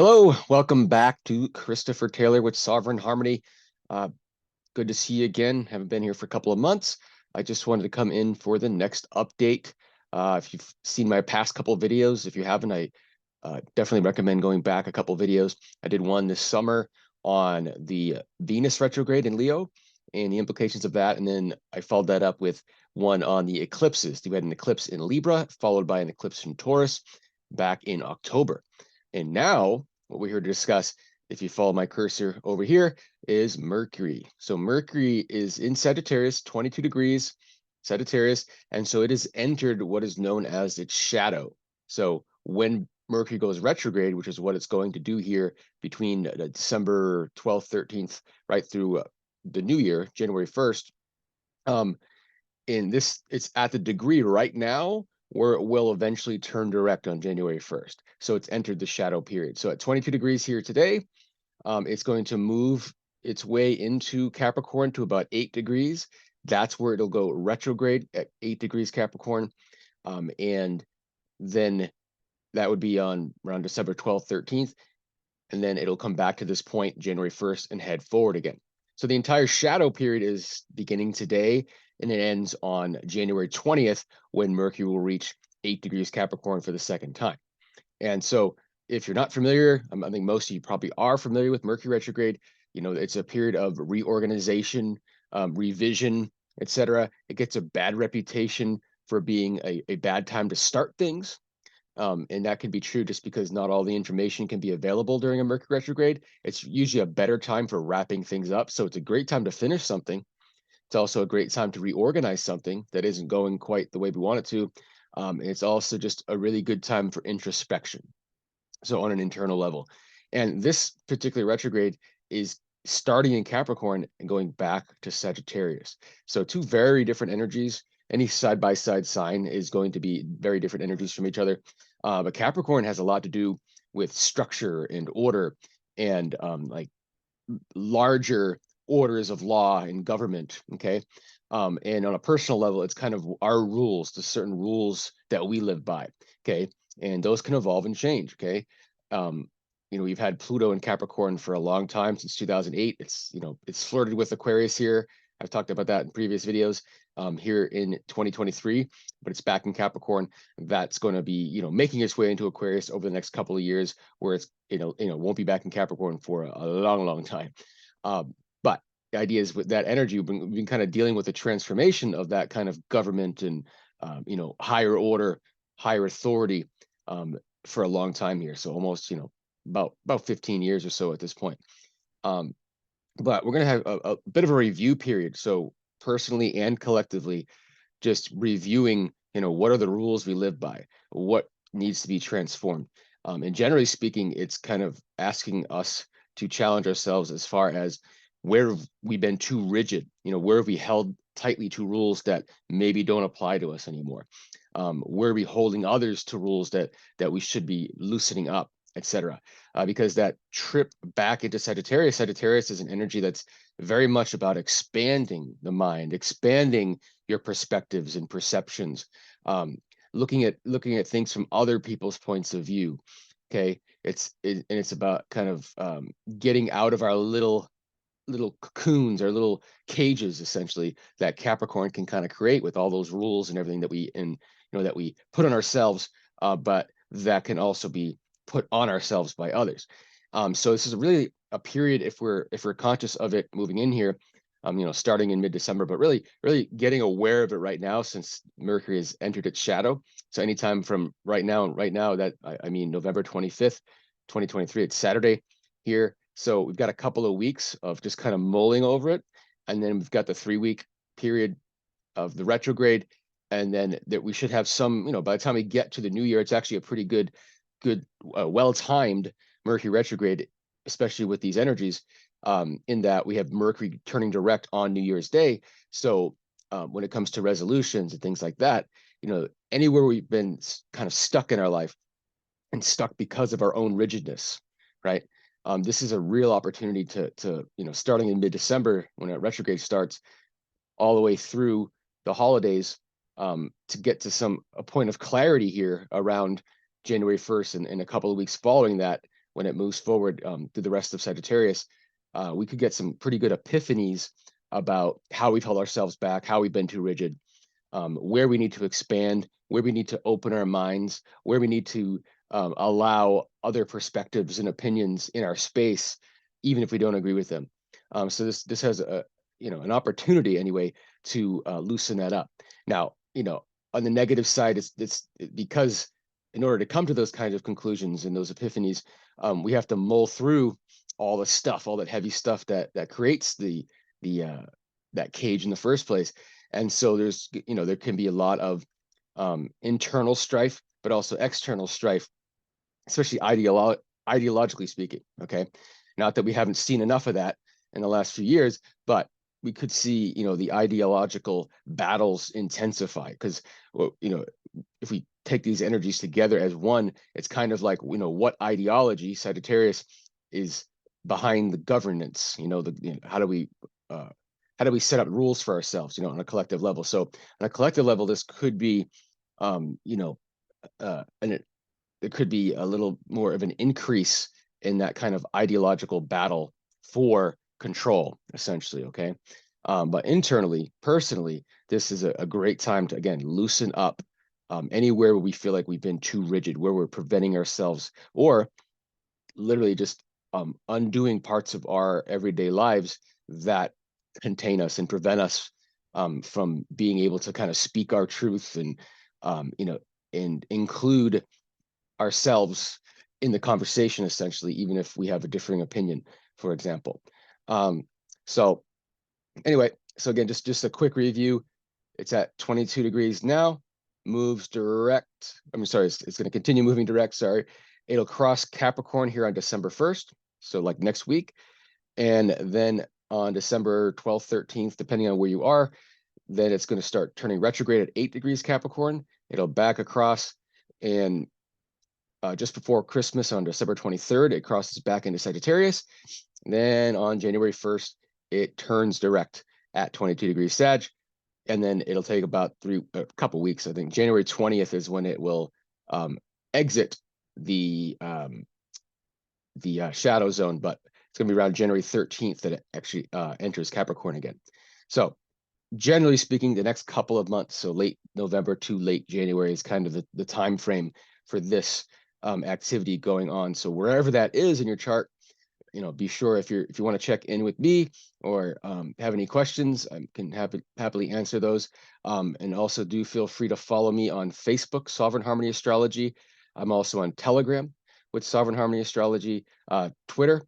Hello, welcome back to Christopher Taylor with Sovereign Harmony. Uh, Good to see you again. Haven't been here for a couple of months. I just wanted to come in for the next update. If you've seen my past couple of videos, if you haven't, I definitely recommend going back a couple of videos. I did one this summer on the Venus retrograde in Leo and the implications of that. And then I followed that up with one on the eclipses. We had an eclipse in Libra, followed by an eclipse in Taurus back in October. And now what we're here to discuss, if you follow my cursor over here, is Mercury. So Mercury is in Sagittarius, 22 degrees Sagittarius, and so it has entered what is known as its shadow. So when Mercury goes retrograde, which is what it's going to do here between December 12th, 13th, right through the new year, January 1st, in this, it's at the degree right now where it will eventually turn direct on January 1st. So it's entered the shadow period. So at 22 degrees here today, it's going to move its way into Capricorn to about 8 degrees. That's where it'll go retrograde at 8 degrees Capricorn. And then that would be on around December 12th, 13th. And then it'll come back to this point January 1st and head forward again. So the entire shadow period is beginning today and it ends on January 20th when Mercury will reach 8 degrees Capricorn for the second time. And so if you're not familiar, I think most of you probably are familiar with Mercury retrograde. You know, it's a period of reorganization, revision, etc. It gets a bad reputation for being a bad time to start things. And that can be true just because not all the information can be available during a Mercury retrograde. It's usually a better time for wrapping things up. So it's a great time to finish something. It's also a great time to reorganize something that isn't going quite the way we want it to. And it's also just a really good time for introspection. So on an internal level. And this particular retrograde is starting in Capricorn and going back to Sagittarius. So two very different energies. Any side-by-side sign is going to be very different energies from each other. But Capricorn has a lot to do with structure and order and like larger orders of law and government. Okay. And on a personal level, it's kind of our rules, the certain rules that we live by. Okay. And those can evolve and change. Okay. Um, we've had Pluto in Capricorn for a long time, since 2008. It's flirted with Aquarius here. I've talked about that in previous videos here in 2023, but it's back in Capricorn. That's going to be, making its way into Aquarius over the next couple of years, where it's, won't be back in Capricorn for a long, long time. But the idea is with that energy, we've been kind of dealing with the transformation of that kind of government and, higher order, higher authority for a long time here. So almost, about 15 years or so at this point. But we're going to have a bit of a review period. So personally and collectively, just reviewing, what are the rules we live by? What needs to be transformed? And generally speaking, it's kind of asking us to challenge ourselves as far as where have we been too rigid? Where have we held tightly to rules that maybe don't apply to us anymore? Where are we holding others to rules that we should be loosening up, etc. Because that trip back into Sagittarius is an energy that's very much about expanding the mind, expanding your perspectives and perceptions, looking at things from other people's points of view. Okay, it's about kind of getting out of our little cocoons or little cages, essentially, that Capricorn can kind of create with all those rules and everything that we put on ourselves, but that can also be put on ourselves by others. So this is really a period, if we're conscious of it moving in here, starting in mid-December, but really getting aware of it right now, since Mercury has entered its shadow. So anytime from right now, that I mean November 25th, 2023, it's Saturday here. So we've got a couple of weeks of just kind of mulling over it. And then we've got the 3-week period of the retrograde. And then that we should have some, by the time we get to the new year, it's actually a pretty good, well-timed Mercury retrograde, especially with these energies, in that we have Mercury turning direct on New Year's Day. So when it comes to resolutions and things like that, anywhere we've been kind of stuck in our life and stuck because of our own rigidness, right? This is a real opportunity to starting in mid-December when a retrograde starts, all the way through the holidays, to get to a point of clarity here around January 1st and a couple of weeks following that, when it moves forward through the rest of Sagittarius, we could get some pretty good epiphanies about how we've held ourselves back, how we've been too rigid, where we need to expand, where we need to open our minds, where we need to allow other perspectives and opinions in our space, even if we don't agree with them. So this has a an opportunity anyway to loosen that up. Now, on the negative side, it's because in order to come to those kinds of conclusions and those epiphanies, we have to mull through all the stuff, all that heavy stuff that creates the that cage in the first place. And so there can be a lot of internal strife, but also external strife, especially ideologically speaking. Okay, not that we haven't seen enough of that in the last few years, but we could see the ideological battles intensify because if we take these energies together as one, it's kind of like what ideology Sagittarius is behind the governance. How do we set up rules for ourselves? On a collective level. So on a collective level, this could be, and there could be a little more of an increase in that kind of ideological battle for control, essentially. Okay. But internally, personally, this is a great time to, again, loosen up anywhere where we feel like we've been too rigid, where we're preventing ourselves, or literally just undoing parts of our everyday lives that contain us and prevent us from being able to kind of speak our truth and and include ourselves in the conversation, essentially, even if we have a differing opinion, for example. So anyway, so again, just a quick review. It's at 22 degrees now, moves direct. I'm sorry, it's going to continue moving direct. Sorry. It'll cross Capricorn here on December 1st. So like next week. And then on December 12th, 13th, depending on where you are, then it's going to start turning retrograde at 8 degrees Capricorn. It'll back across, and just before Christmas on December 23rd, it crosses back into Sagittarius. And then on January 1st, it turns direct at 22 degrees Sag. And then it'll take about a couple weeks. I think January 20th is when it will exit the shadow zone, but it's going to be around January 13th that it actually enters Capricorn again. So generally speaking, the next couple of months, so late November to late January, is kind of the time frame for this activity going on. So wherever that is in your chart, be sure if you want to check in with me or have any questions, I can happily answer those. And also do feel free to follow me on Facebook, Sovereign Harmony Astrology. I'm also on Telegram with Sovereign Harmony Astrology, Twitter,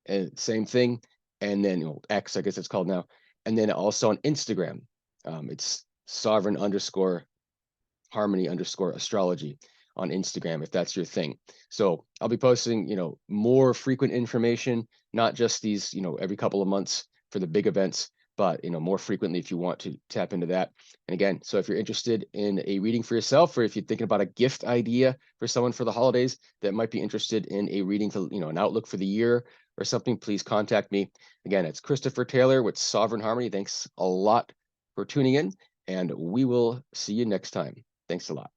and same thing. And then X, I guess it's called now. And then also on Instagram, it's Sovereign_Harmony_Astrology on Instagram, if that's your thing. So I'll be posting, more frequent information, not just these, every couple of months for the big events, but, more frequently if you want to tap into that. And again, so if you're interested in a reading for yourself, or if you're thinking about a gift idea for someone for the holidays that might be interested in a reading for, an outlook for the year or something, please contact me. Again, it's Christopher Taylor with Sovereign Harmony. Thanks a lot for tuning in, and we will see you next time. Thanks a lot.